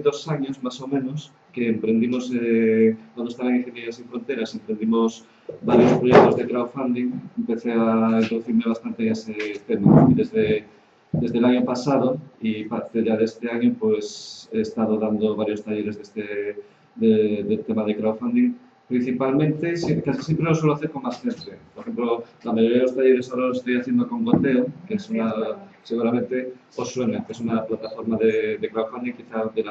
2 años más o menos que emprendimos, cuando estaba en Ingeniería Sin Fronteras, emprendimos varios proyectos de crowdfunding. Empecé a introducirme bastante en ese tema y desde el año pasado y parte ya de este año pues he estado dando varios talleres del tema de crowdfunding. Principalmente, casi siempre lo suelo hacer con más gente. Por ejemplo, la mayoría de los talleres ahora los estoy haciendo con Goteo, que es seguramente os suena, que es una plataforma de crowdfunding quizá de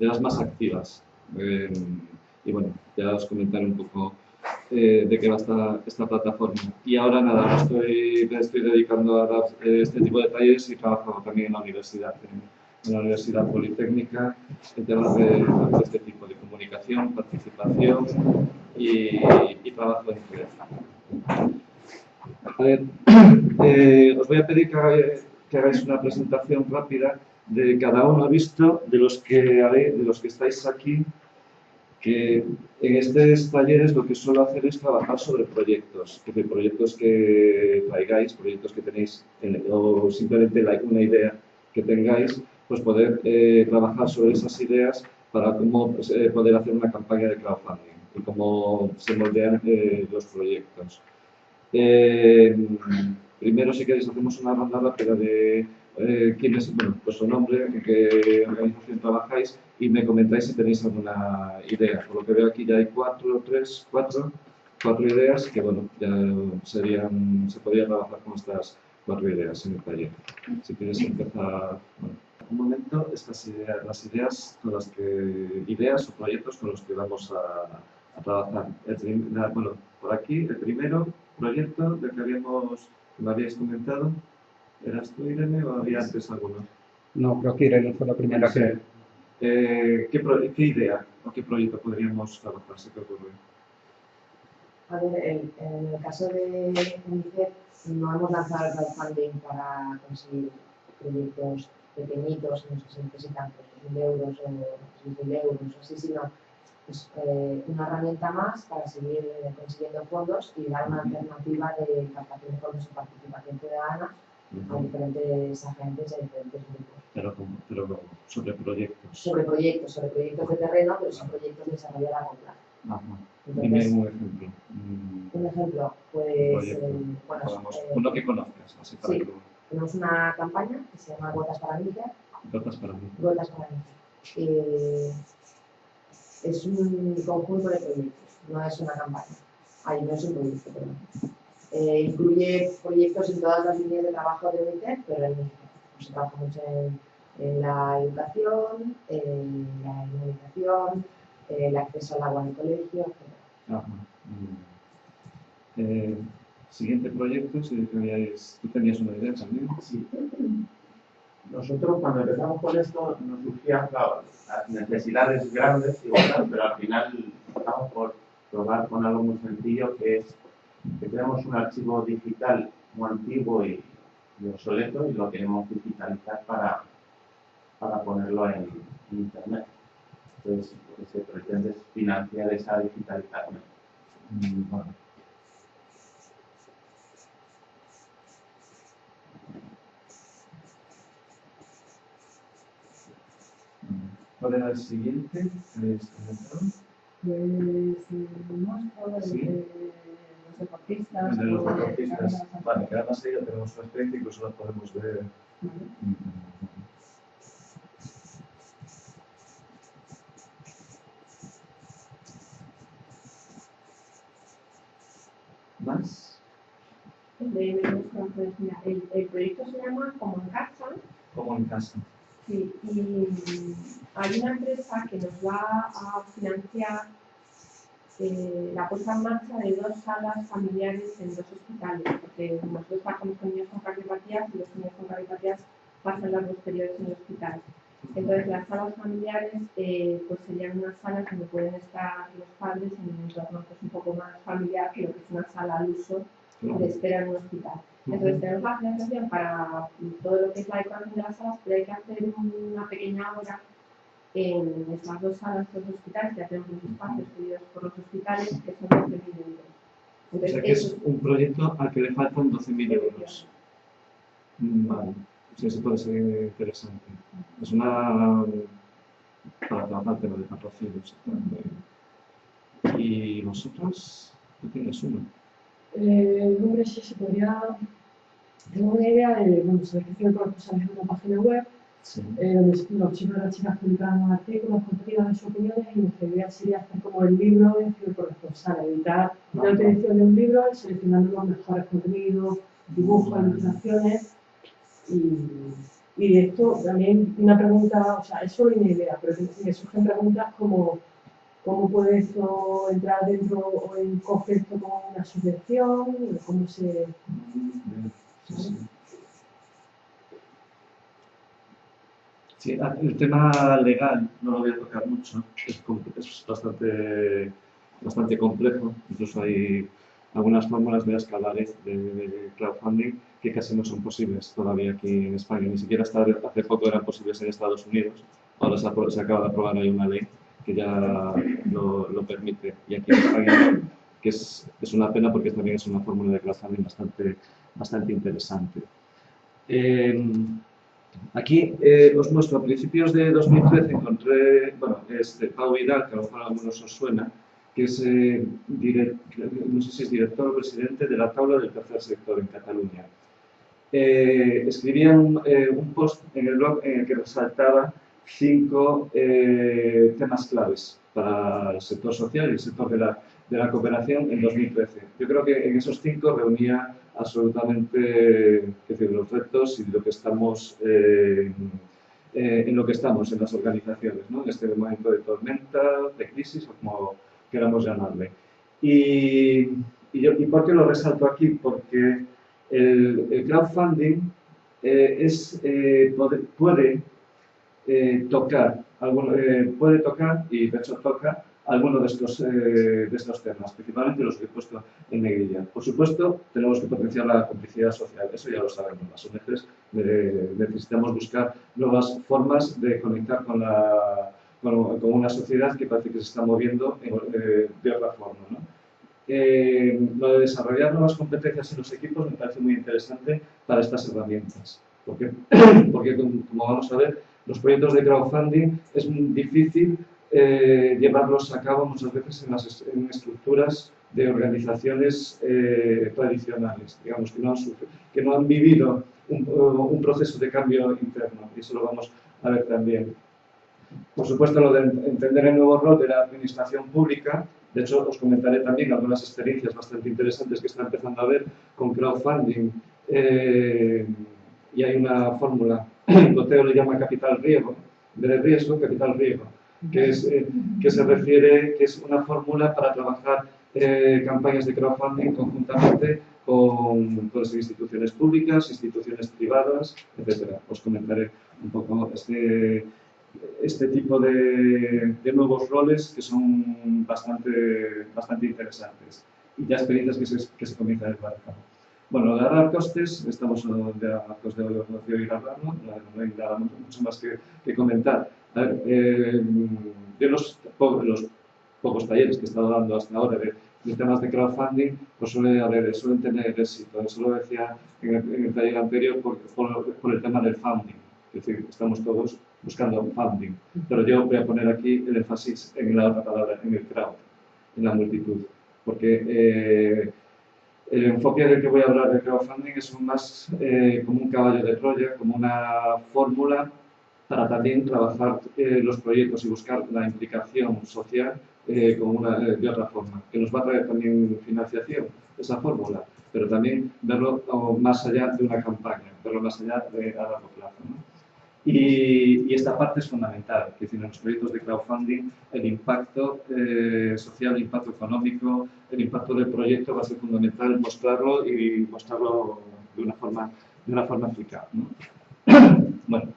las más activas. Y bueno, ya os comentaré un poco de qué va esta plataforma. Y ahora nada, me estoy dedicando a dar este tipo de talleres y trabajo también en la universidad, en la Universidad Politécnica, en temas de este tipo de comunicación, participación y trabajo en red. A ver, os voy a pedir que hagáis una presentación rápida de cada uno visto de los que estáis aquí, que en estos talleres lo que suelo hacer es trabajar sobre proyectos que traigáis, proyectos que tenéis, o simplemente una idea que tengáis, pues poder trabajar sobre esas ideas para cómo poder hacer una campaña de crowdfunding y cómo se moldean los proyectos. Primero, si queréis, hacemos una ronda rápida de quién es, bueno, vuestro nombre, en qué organización trabajáis y me comentáis si tenéis alguna idea. Por lo que veo aquí ya hay cuatro ideas que, bueno, ya se podría trabajar con estas 4 ideas en el taller. Si quieres empezar, bueno, un momento, las ideas con las que, ideas o proyectos con los que vamos a trabajar. Bueno, por aquí, el primero proyecto del que me habíais comentado, ¿eras tú, Irene, o había antes alguno? No, creo que Irene fue la primera que... ¿Qué idea o qué proyecto podríamos trabajar? ¿Se te ocurre? A ver, en el caso de UNICEF no hemos lanzado el crowdfunding para conseguir proyectos pequeñitos en los que se necesitan 3.000 euros o 3.000 euros o así, sino pues, una herramienta más para seguir consiguiendo fondos y dar una alternativa de captación de fondos y participación ciudadana a diferentes agentes y a diferentes grupos. Pero sobre proyectos. Sobre proyectos de terreno, pero son proyectos de desarrollo a largo plazo. Dime un ejemplo. Un ejemplo, pues, uno que conozcas, así para sí, tenemos una campaña que se llama Gotas para Níger. Gotas para Níger. Gotas para Níger. Es un conjunto de proyectos, no es una campaña. No es un proyecto, perdón. Incluye proyectos en todas las líneas de trabajo de UNICEF, pero en Níger. Se trabaja mucho en la educación, en la inmunización, el acceso al agua en el colegio, etc. Siguiente proyecto, si tú tenías una idea también. Sí. Nosotros cuando empezamos con esto nos surgían las necesidades grandes, pero al final estamos por probar con algo muy sencillo, que es que tenemos un archivo digital muy antiguo y obsoleto y lo queremos digitalizar para ponerlo en Internet. Entonces, lo que se pretende es financiar esa digitalización. Vale. ¿Cuál era el siguiente? Pues los deportistas. De los deportistas. Vale, que además ahí ya tenemos una experiencia y incluso la podemos ver. ¿Más? El proyecto se llama Como en Casa. Como en Casa. Sí, y hay una empresa que nos va a financiar la puesta en marcha de 2 salas familiares en 2 hospitales, porque nosotros trabajamos con niños con cardiopatías y los niños con cardiopatías pasan largos periodos en el hospital. Entonces, las salas familiares pues serían unas salas donde pueden estar los padres en un entorno pues, un poco más familiar que lo que es una sala al uso de espera en un hospital. Entonces, tenemos la financiación para todo lo que es la decoración de las salas, pero hay que hacer una pequeña obra en estas 2 salas, 2 hospitales, ya tenemos los espacios pedidos por los hospitales, que son 12.000 euros. Entonces, o sea que es un proyecto al que le faltan 12.000 euros. Vale, sí, eso puede ser interesante. Es una para trabajar el tema de patrocinios. ¿Y vosotros? ¿Tú tienes uno? Hombre, sí, se podría. Tengo una idea de, bueno, se describe todas las cosas en una página web, Sí. donde los chicos y las chicas publican artículos, contenidos y sus opiniones, y nuestra idea sería hacer como el libro de corresponsal, editar una edición de un libro, seleccionando los mejores contenidos, dibujos, ilustraciones, y de esto también una pregunta, o sea, es solo una idea, pero me surgen preguntas como ¿cómo puede esto entrar dentro o en conflicto con una subvención? ¿Cómo se...? Sí, sí. Sí, el tema legal no lo voy a tocar mucho, es bastante complejo, incluso hay algunas fórmulas de las que hablaré de crowdfunding que casi no son posibles todavía aquí en España, ni siquiera hasta hace poco eran posibles en Estados Unidos, ahora se acaba de aprobar ahí una ley que ya lo permite, y aquí en España, que es una pena porque también es una fórmula de crowdfunding bastante interesante. Aquí os muestro, a principios de 2013 encontré, bueno, es de Pau Vidal, que a lo mejor a algunos os suena, que es, no sé si es director o presidente de la Taula del Tercer Sector en Cataluña. Escribía un post en el blog en el que resaltaba 5 temas claves para el sector social y el sector de la cooperación en 2013. Yo creo que en esos 5 reunía absolutamente los retos y lo que estamos, en lo que estamos en las organizaciones, ¿no? En este momento de tormenta, de crisis o como queramos llamarle. ¿Y por qué lo resalto aquí? Porque el crowdfunding puede tocar, y de hecho toca algunos de estos temas, principalmente los que he puesto en negrilla. Por supuesto, tenemos que potenciar la complicidad social, eso ya lo sabemos. Las ONGs necesitamos buscar nuevas formas de conectar con una sociedad que parece que se está moviendo de otra forma, ¿no? Lo de desarrollar nuevas competencias en los equipos me parece muy interesante para estas herramientas, porque como vamos a ver, los proyectos de crowdfunding es muy difícil llevarlos a cabo muchas veces en estructuras de organizaciones tradicionales, digamos, que no han vivido un proceso de cambio interno, y eso lo vamos a ver también. Por supuesto, lo de entender el nuevo rol de la administración pública. De hecho, os comentaré también algunas experiencias bastante interesantes que está empezando a ver con crowdfunding. Y hay una fórmula, Coteo le llama capital riesgo, de riesgo, capital riesgo, que se refiere, que es una fórmula para trabajar campañas de crowdfunding conjuntamente con las instituciones públicas, instituciones privadas, etc. Os comentaré un poco este tipo de nuevos roles que son bastante interesantes y ya experiencias que se comienzan a llevar a cabo. Bueno, de ahorrar costes, estamos ya hartos de oír hablarlo, no hay nada mucho más que comentar. A ver, yo los pocos talleres que he estado dando hasta ahora de temas de crowdfunding, pues suelen tener éxito. Eso lo decía en el taller anterior por el tema del funding. Es decir, estamos todos buscando funding, pero yo voy a poner aquí el énfasis en la otra palabra, en el crowd, en la multitud, porque el enfoque del que voy a hablar de crowdfunding es más como un caballo de Troya, como una fórmula para también trabajar los proyectos y buscar la implicación social de otra forma, que nos va a traer también financiación, esa fórmula, pero también verlo más allá de una campaña, verlo más allá a largo plazo, ¿no? Y esta parte es fundamental, es decir, en los proyectos de crowdfunding el impacto social, el impacto económico, el impacto del proyecto va a ser fundamental mostrarlo y mostrarlo de una forma eficaz, ¿no? Bueno,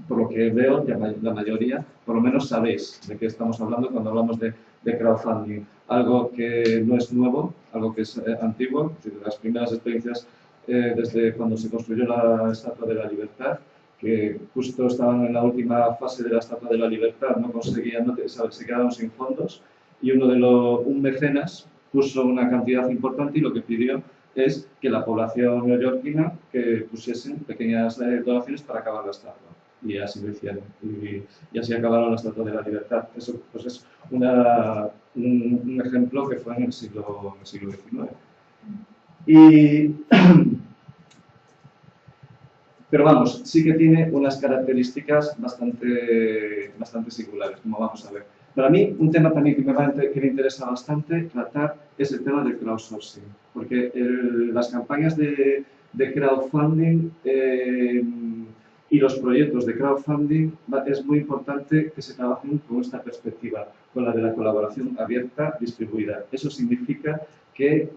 por lo que veo, la mayoría, por lo menos sabéis de qué estamos hablando cuando hablamos de crowdfunding. Algo que no es nuevo, algo que es antiguo, es decir, las primeras experiencias desde cuando se construyó la Estatua de la Libertad, que justo estaban en la última fase de la Estatua de la Libertad, no conseguían, se quedaron sin fondos, y un mecenas puso una cantidad importante y lo que pidió es que la población neoyorquina que pusiesen pequeñas donaciones para acabar la estatua. y así lo hicieron. Y así acabaron la Estatua de la Libertad. Eso pues, es un ejemplo que fue en el siglo XIX. Pero vamos, sí que tiene unas características bastante singulares, como vamos a ver. Para mí, un tema también que me interesa bastante tratar es el tema del crowdsourcing, porque las campañas de crowdfunding y los proyectos de crowdfunding es muy importante que se trabajen con esta perspectiva, con la de la colaboración abierta, distribuida. Eso significa que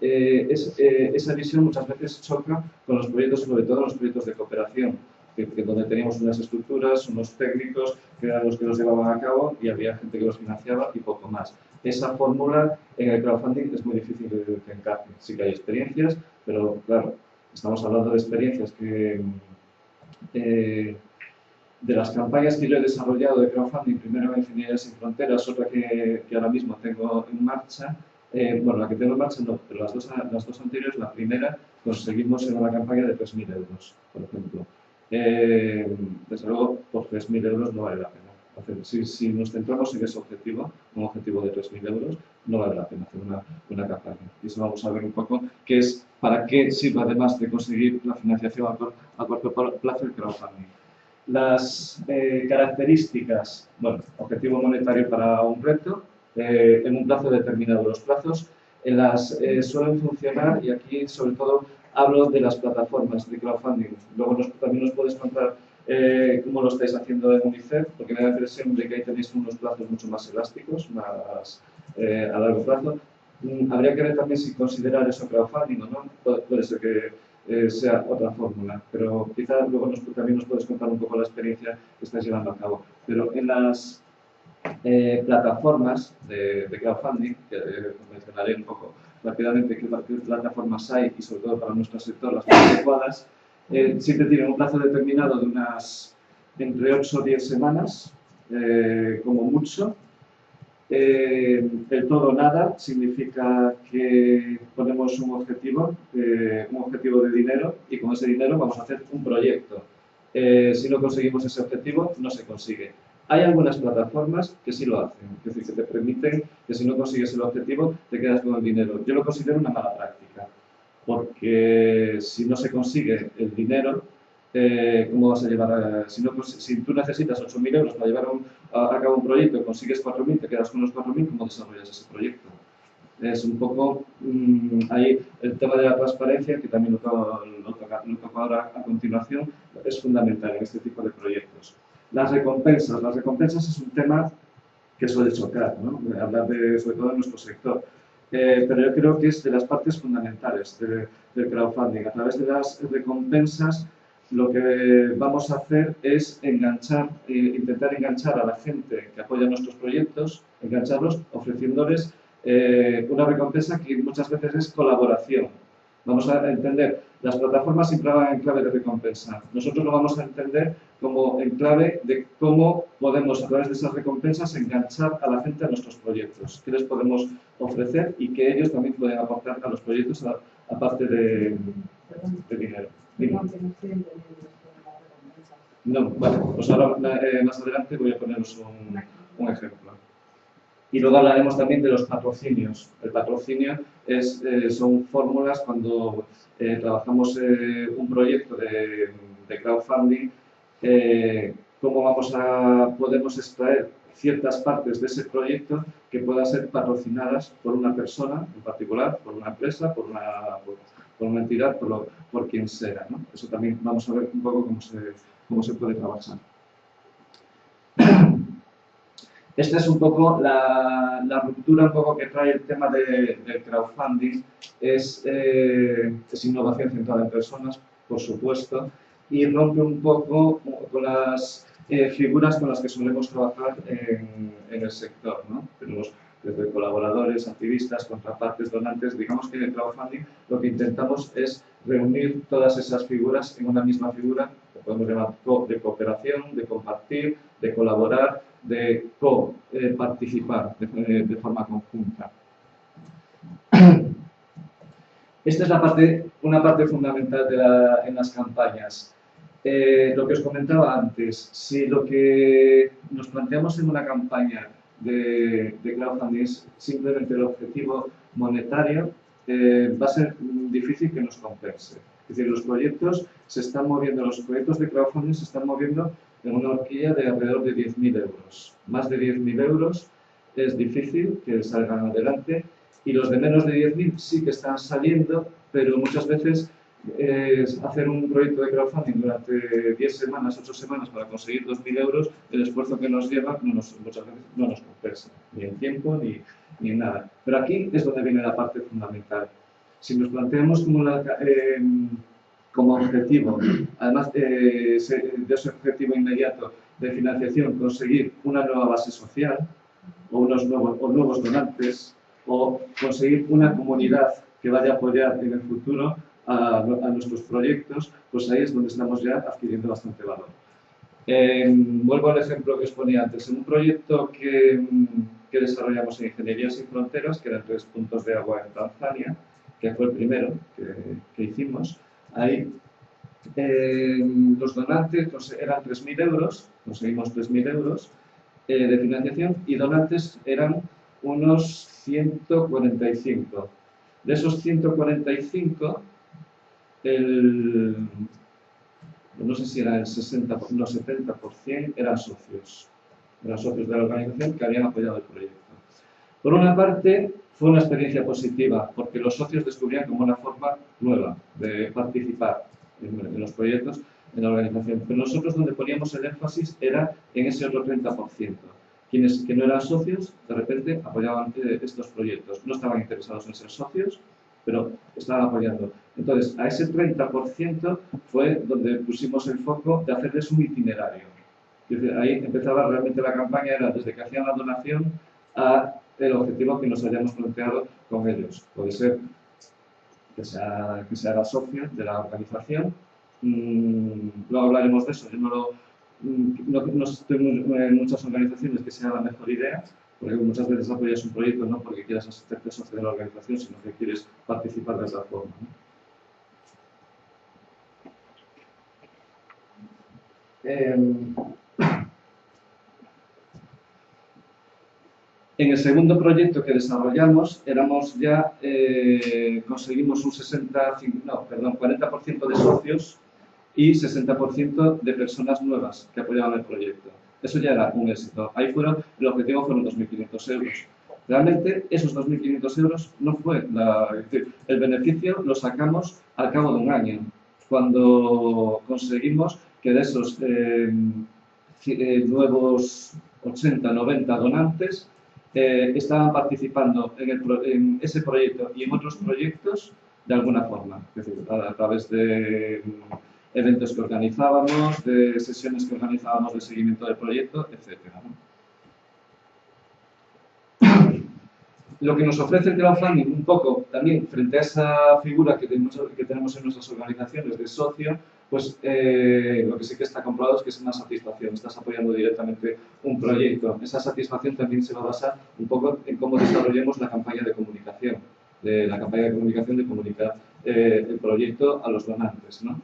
esa visión muchas veces choca con los proyectos, sobre todo los proyectos de cooperación, donde teníamos unas estructuras, unos técnicos que eran los que los llevaban a cabo y había gente que los financiaba y poco más. Esa fórmula en el crowdfunding es muy difícil que encaje. Sí que hay experiencias, pero claro, estamos hablando de experiencias que de las campañas que yo he desarrollado de crowdfunding, primero en Ingeniería Sin Fronteras, otra que ahora mismo tengo en marcha. Bueno, la que tengo en marcha no, pero las dos anteriores, la primera conseguimos en una campaña de 3.000 euros, por ejemplo. Desde luego, por 3.000 euros no vale la pena. Si nos centramos en ese objetivo, un objetivo de 3.000 euros, no vale la pena hacer una campaña. Y eso vamos a ver un poco qué es, para qué sirve, además de conseguir la financiación a corto plazo, el crowdfunding. Las características, bueno, objetivo monetario para un reto, en un plazo determinado. Los plazos suelen funcionar, y aquí sobre todo hablo de las plataformas de crowdfunding. Luego también nos puedes contar cómo lo estáis haciendo en UNICEF, porque me da la impresión de que ahí tenéis unos plazos mucho más elásticos, más a largo plazo. Habría que ver también si considerar eso crowdfunding o no. Puede ser que sea otra fórmula, pero quizás luego también nos puedes contar un poco la experiencia que estáis llevando a cabo. Pero en las plataformas de crowdfunding, que mencionaré un poco rápidamente qué plataformas hay y sobre todo para nuestro sector las más adecuadas, siempre tienen un plazo determinado de entre 8 o 10 semanas, como mucho. El todo o nada significa que ponemos un objetivo de dinero, y con ese dinero vamos a hacer un proyecto. Si no conseguimos ese objetivo, no se consigue. Hay algunas plataformas que sí lo hacen, es decir, que te permiten que si no consigues el objetivo, te quedas con el dinero. Yo lo considero una mala práctica, porque si no se consigue el dinero, ¿cómo vas a llevar si tú necesitas 8.000 euros para llevar a cabo un proyecto y consigues 4.000, te quedas con los 4.000, ¿cómo desarrollas ese proyecto? Es un poco ahí el tema de la transparencia, que también lo toco ahora a continuación, es fundamental en este tipo de proyectos. Las recompensas es un tema que suele chocar, ¿no? Hablar sobre todo en nuestro sector. Pero yo creo que es de las partes fundamentales del crowdfunding. A través de las recompensas, lo que vamos a hacer es intentar enganchar a la gente que apoya nuestros proyectos, engancharlos ofreciéndoles una recompensa que muchas veces es colaboración. Vamos a entender, las plataformas siempre van en clave de recompensa. Nosotros lo vamos a entender como en clave de cómo podemos, a través de esas recompensas, enganchar a la gente a nuestros proyectos. ¿Qué les podemos ofrecer y que ellos también pueden aportar a los proyectos, aparte de dinero? No, vale, pues ahora más adelante voy a poneros un ejemplo. Y luego hablaremos también de los patrocinios. El patrocinio son fórmulas cuando trabajamos un proyecto de crowdfunding, cómo podemos extraer ciertas partes de ese proyecto que puedan ser patrocinadas por una persona en particular, por una empresa, por una entidad, por quien sea, ¿no? Eso también vamos a ver un poco cómo se puede trabajar. Esta es un poco la ruptura un poco que trae el tema del crowdfunding. Es innovación centrada en personas, por supuesto, y rompe un poco con las figuras con las que solemos trabajar en el sector, ¿no? Tenemos desde colaboradores, activistas, contrapartes, donantes. Digamos que en el crowdfunding lo que intentamos es reunir todas esas figuras en una misma figura, que podemos llamar de cooperación, de compartir, de colaborar, de participar de forma conjunta. Esta es una parte fundamental en las campañas. Lo que os comentaba antes, si lo que nos planteamos en una campaña de crowdfunding es simplemente el objetivo monetario, va a ser difícil que nos compense. Es decir, los proyectos los proyectos de crowdfunding se están moviendo en una horquilla de alrededor de 10.000 euros. Más de 10.000 euros es difícil que salgan adelante y los de menos de 10.000 sí que están saliendo, pero muchas veces hacer un proyecto de crowdfunding durante 10 semanas, 8 semanas para conseguir 2.000 euros, el esfuerzo que nos lleva muchas veces no nos compensa, ni en tiempo ni en nada. Pero aquí es donde viene la parte fundamental. Si nos planteamos como objetivo, además de ese objetivo inmediato de financiación, conseguir una nueva base social o nuevos donantes o conseguir una comunidad que vaya a apoyar en el futuro a nuestros proyectos, pues ahí es donde estamos ya adquiriendo bastante valor. Vuelvo al ejemplo que os ponía antes. En un proyecto que desarrollamos en Ingeniería Sin Fronteras, que eran 3 puntos de agua en Tanzania, que fue el primero que hicimos, ahí los donantes eran 3.000 euros, conseguimos 3.000 euros de financiación y donantes eran unos 145. De esos 145, no sé si era el 60, no, 70% eran socios de la organización que habían apoyado el proyecto. Por una parte, fue una experiencia positiva, porque los socios descubrían como una forma nueva de participar en los proyectos, en la organización. Pero nosotros donde poníamos el énfasis era en ese otro 30%. Quienes que no eran socios, de repente apoyaban estos proyectos. No estaban interesados en ser socios, pero estaban apoyando. Entonces, a ese 30% fue donde pusimos el foco de hacerles un itinerario. Es decir, ahí empezaba realmente la campaña, era desde que hacían la donación a el objetivo que nos hayamos planteado con ellos. Puede ser que se haga socio de la organización. Luego hablaremos de eso. Yo no estoy en muchas organizaciones que sea la mejor idea, porque muchas veces apoyas un proyecto no porque quieras hacerte socio de la organización, sino que quieres participar de esa forma, ¿no? En el segundo proyecto que desarrollamos, conseguimos un 40% de socios y 60% de personas nuevas que apoyaban el proyecto. Eso ya era un éxito. Ahí el objetivo fueron 2.500 euros. Realmente, esos 2.500 euros no fue el beneficio lo sacamos al cabo de un año, cuando conseguimos que de esos nuevos 80, 90 donantes estaban participando en ese proyecto y en otros proyectos de alguna forma, es decir, a través de eventos que organizábamos, de sesiones que organizábamos de seguimiento del proyecto, etc. Lo que nos ofrece el crowdfunding un poco también frente a esa figura que tenemos en nuestras organizaciones de socio, pues lo que sí que está comprobado es que es una satisfacción, estás apoyando directamente un proyecto. Esa satisfacción también se va a basar un poco en cómo desarrollemos la campaña de comunicación, de comunicar el proyecto a los donantes, ¿no?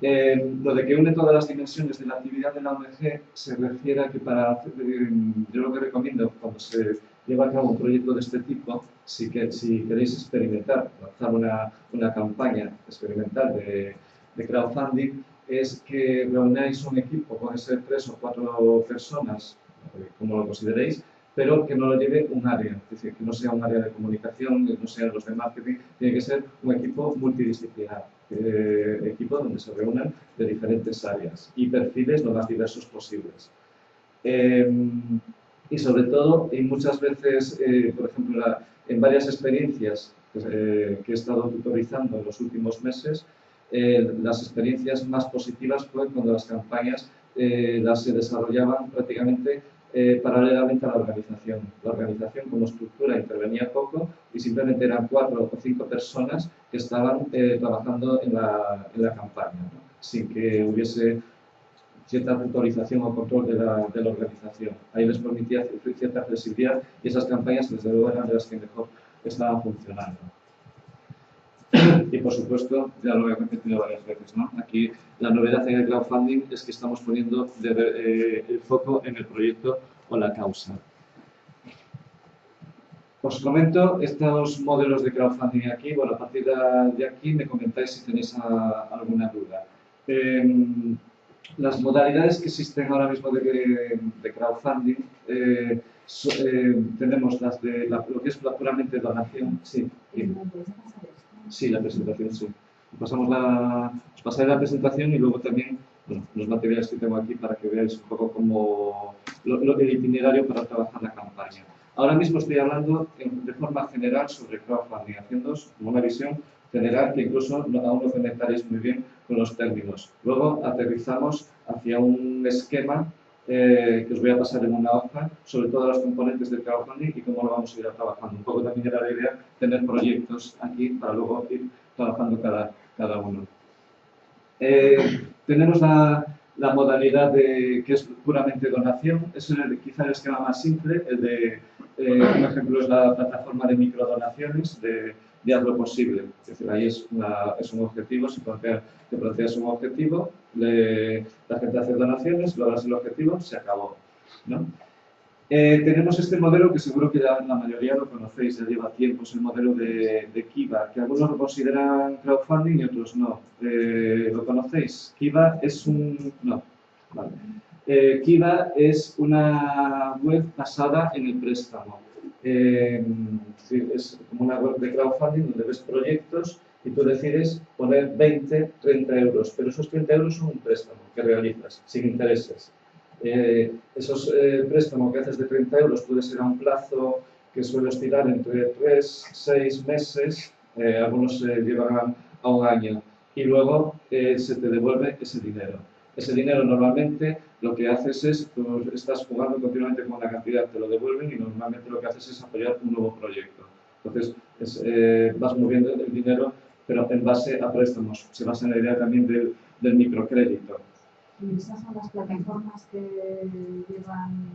Lo de que une todas las dimensiones de la actividad de la ONG se refiere a que yo lo que recomiendo cuando se lleva a cabo un proyecto de este tipo, si queréis experimentar, lanzar una campaña experimental de crowdfunding, es que reunáis un equipo, puede ser 3 o 4 personas, como lo consideréis, pero que no lo lleve un área, es decir, que no sea un área de comunicación, que no sean los de marketing, tiene que ser un equipo multidisciplinar, equipo donde se reúnan de diferentes áreas y perfiles lo más diversos posibles. Y sobre todo, y muchas veces, por ejemplo, en varias experiencias que he estado tutorizando en los últimos meses, las experiencias más positivas fue cuando las campañas se desarrollaban prácticamente paralelamente a la organización. La organización como estructura intervenía poco y simplemente eran 4 o 5 personas que estaban trabajando en la campaña, ¿no? Sin que hubiese cierta tutorización o control de la organización. Ahí les permitía cierta flexibilidad y esas campañas, desde luego, eran de las que mejor estaban funcionando. Y por supuesto, ya lo he repetido varias veces, ¿no? Aquí la novedad en el crowdfunding es que estamos poniendo el foco en el proyecto o la causa. Os comento estos modelos de crowdfunding aquí. Bueno, a partir de aquí me comentáis si tenéis alguna duda. Las modalidades que existen ahora mismo de crowdfunding, tenemos las de lo que es la puramente donación. Sí, sí, la presentación, sí. Os pasaré la presentación y luego también los materiales que tengo aquí para que veáis un poco como el itinerario para trabajar la campaña. Ahora mismo estoy hablando de forma general sobre crowdfunding, haciendo una visión general que incluso aún no conectaréis muy bien con los términos. Luego aterrizamos hacia un esquema que os voy a pasar en una hoja sobre todas las componentes del crowdfunding y cómo lo vamos a ir trabajando. Un poco también era la idea tener proyectos aquí para luego ir trabajando cada uno. Tenemos la modalidad que es puramente donación. Es quizá el esquema más simple. Un ejemplo es la plataforma de microdonaciones de Haz lo Posible. Es decir, ahí es un objetivo, te planteas un objetivo, la gente hace donaciones, logras el objetivo, se acabó, ¿no? Tenemos este modelo que seguro que ya la mayoría lo conocéis, ya lleva tiempo, es el modelo de Kiva, que algunos lo consideran crowdfunding y otros no. ¿Lo conocéis? Kiva es no. Vale. Kiva es una web basada en el préstamo. Es como una web de crowdfunding donde ves proyectos y tú decides poner 20, 30 euros, pero esos 30 euros son un préstamo que realizas, sin intereses. Esos préstamos que haces de 30 euros puede ser a un plazo que suele estirar entre 3, 6 meses, algunos se llevan a un año, y luego se te devuelve ese dinero. Ese dinero normalmente lo que haces es, tú estás jugando continuamente con una cantidad, te lo devuelven y normalmente lo que haces es apoyar un nuevo proyecto. Entonces vas moviendo el dinero, pero en base a préstamos. Se basa en la idea también del microcrédito. ¿Y esas son las plataformas que llevan,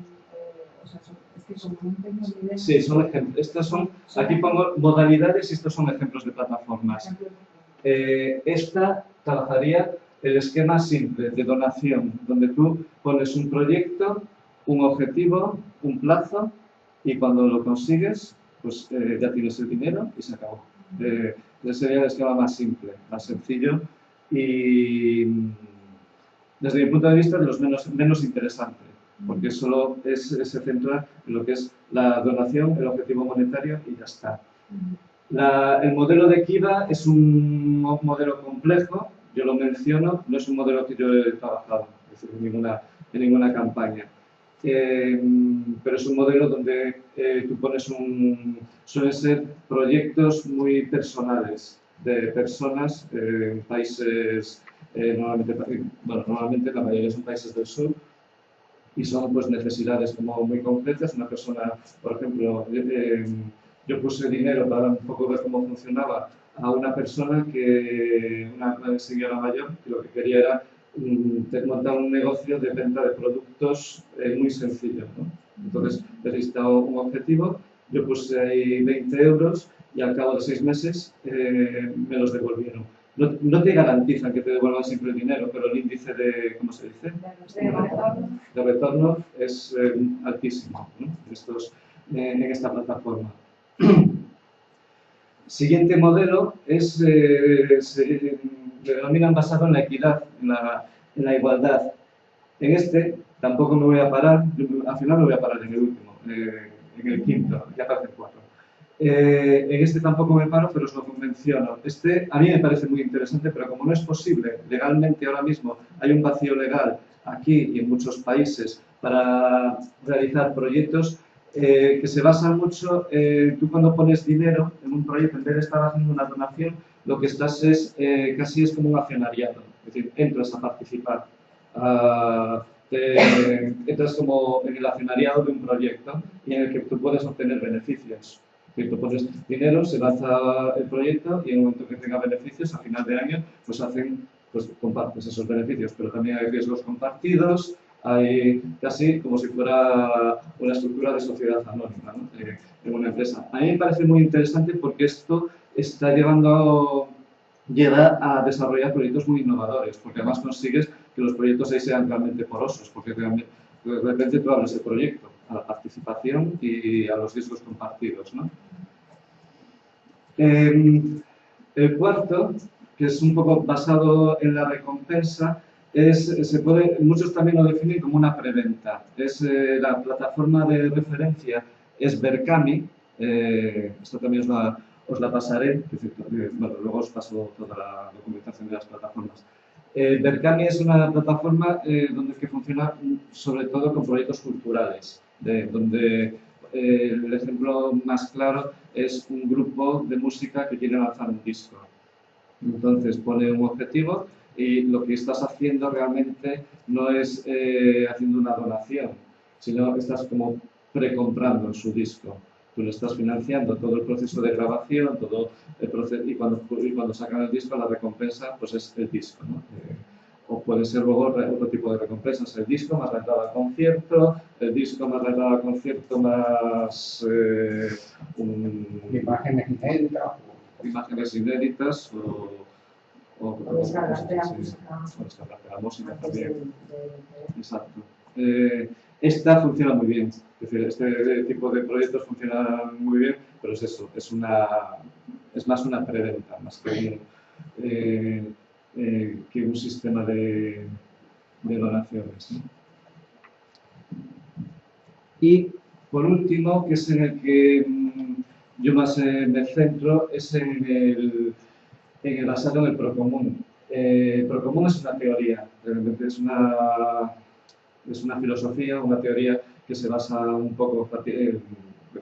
o sea, es que son un pequeño nivel? Sí, son ejemplos. Estas son, aquí pongo modalidades y estos son ejemplos de plataformas. Esta trabajaría el esquema simple de donación, donde tú pones un proyecto, un objetivo, un plazo y cuando lo consigues, pues ya tienes el dinero y se acabó. Ese sería el esquema más simple, más sencillo y desde mi punto de vista de los menos interesante, porque solo se centra en lo que es la donación, el objetivo monetario y ya está. El modelo de Kiva es un modelo complejo, yo lo menciono, no es un modelo que yo he trabajado es decir, en ninguna campaña. Pero es un modelo donde tú pones suelen ser proyectos muy personales de personas en países, normalmente la mayoría son países del sur y son pues necesidades como muy concretas. Una persona, por ejemplo, yo puse dinero para un poco ver cómo funcionaba a una persona una señora mayor que lo que quería era montar un negocio de venta de productos muy sencillo, ¿no? Entonces necesitaba un objetivo, yo puse ahí 20 euros y al cabo de 6 meses me los devolvieron. No te garantizan que te devuelvan siempre el dinero, pero el índice de, ¿cómo se dice? De retorno es altísimo, ¿no? En esta plataforma. Siguiente modelo se denominan basado en la equidad, en la igualdad. En este tampoco me voy a parar, al final me voy a parar en el último, en el quinto, ya aparece 4. En este tampoco me paro, pero os lo menciono. Este a mí me parece muy interesante, pero como no es posible, legalmente ahora mismo hay un vacío legal aquí y en muchos países para realizar proyectos que se basan mucho, tú cuando pones dinero en un proyecto, en vez de estar haciendo una donación, lo que estás casi es como un accionariado, es decir, entras a participar. Entras como en el accionariado de un proyecto y en el que tú puedes obtener beneficios. Tú pones dinero, se lanza el proyecto y en el momento que tenga beneficios, a final de año, pues compartes esos beneficios, pero también hay riesgos compartidos, hay casi como si fuera una estructura de sociedad anónima, ¿no? En una empresa. A mí me parece muy interesante porque esto está llevando llega a desarrollar proyectos muy innovadores, porque además consigues que los proyectos ahí sean realmente porosos, porque realmente, de repente tú abres el proyecto a la participación y a los riesgos compartidos, ¿no? El cuarto, que es un poco basado en la recompensa, muchos también lo definen como una preventa. La plataforma de referencia es Berkami, esto también os la pasaré, bueno, luego os paso toda la documentación de las plataformas. Berkami es una plataforma que funciona sobre todo con proyectos culturales, donde el ejemplo más claro es un grupo de música que quiere lanzar un disco. Entonces pone un objetivo y lo que estás haciendo realmente no es haciendo una donación, sino que estás como precomprando su disco. Tú le estás financiando todo el proceso de grabación, todo el proceso, y cuando sacan el disco, la recompensa pues es el disco, ¿no? O puede ser luego otro tipo de recompensas, el disco más la entrada al concierto, el disco más la entrada al concierto más imágenes inéditas O descargarte la música. O descargarte la música también. Exacto. Esta funciona muy bien. Es decir, este tipo de proyectos funcionan muy bien, pero es eso, es más una preventa, más que un sistema de donaciones, ¿no? Y por último, que es en el que yo más me centro, es en el basado en el Procomún. El Procomún es una teoría, realmente es una filosofía, una teoría que se basa un poco de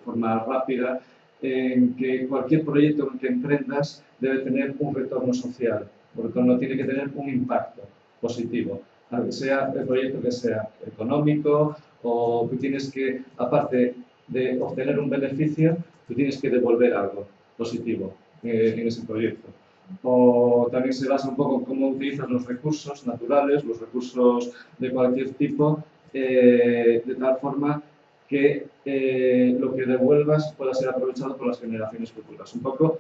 forma rápida en que cualquier proyecto que emprendas debe tener un retorno social, por lo tanto tiene que tener un impacto positivo, sea el proyecto que sea económico o tú tienes que, aparte de obtener un beneficio, tú tienes que devolver algo positivo en ese proyecto. O también se basa un poco en cómo utilizas los recursos naturales, los recursos de cualquier tipo, de tal forma que lo que devuelvas pueda ser aprovechado por las generaciones futuras. Un poco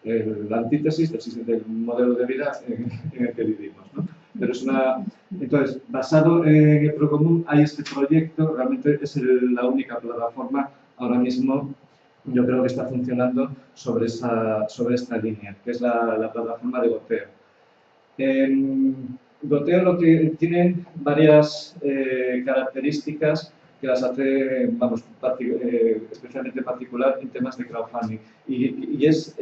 la antítesis del modelo de vida en el que vivimos, ¿no? Pero entonces, basado en el Procomún, hay este proyecto, realmente es la única plataforma ahora mismo, yo creo que está funcionando sobre esta línea, que es la plataforma de Goteo. Goteo lo que tiene varias características que las hace, vamos, especialmente particular en temas de crowdfunding. Y es,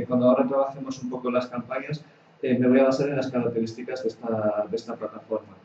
cuando ahora trabajemos un poco las campañas, me voy a basar en las características de esta plataforma.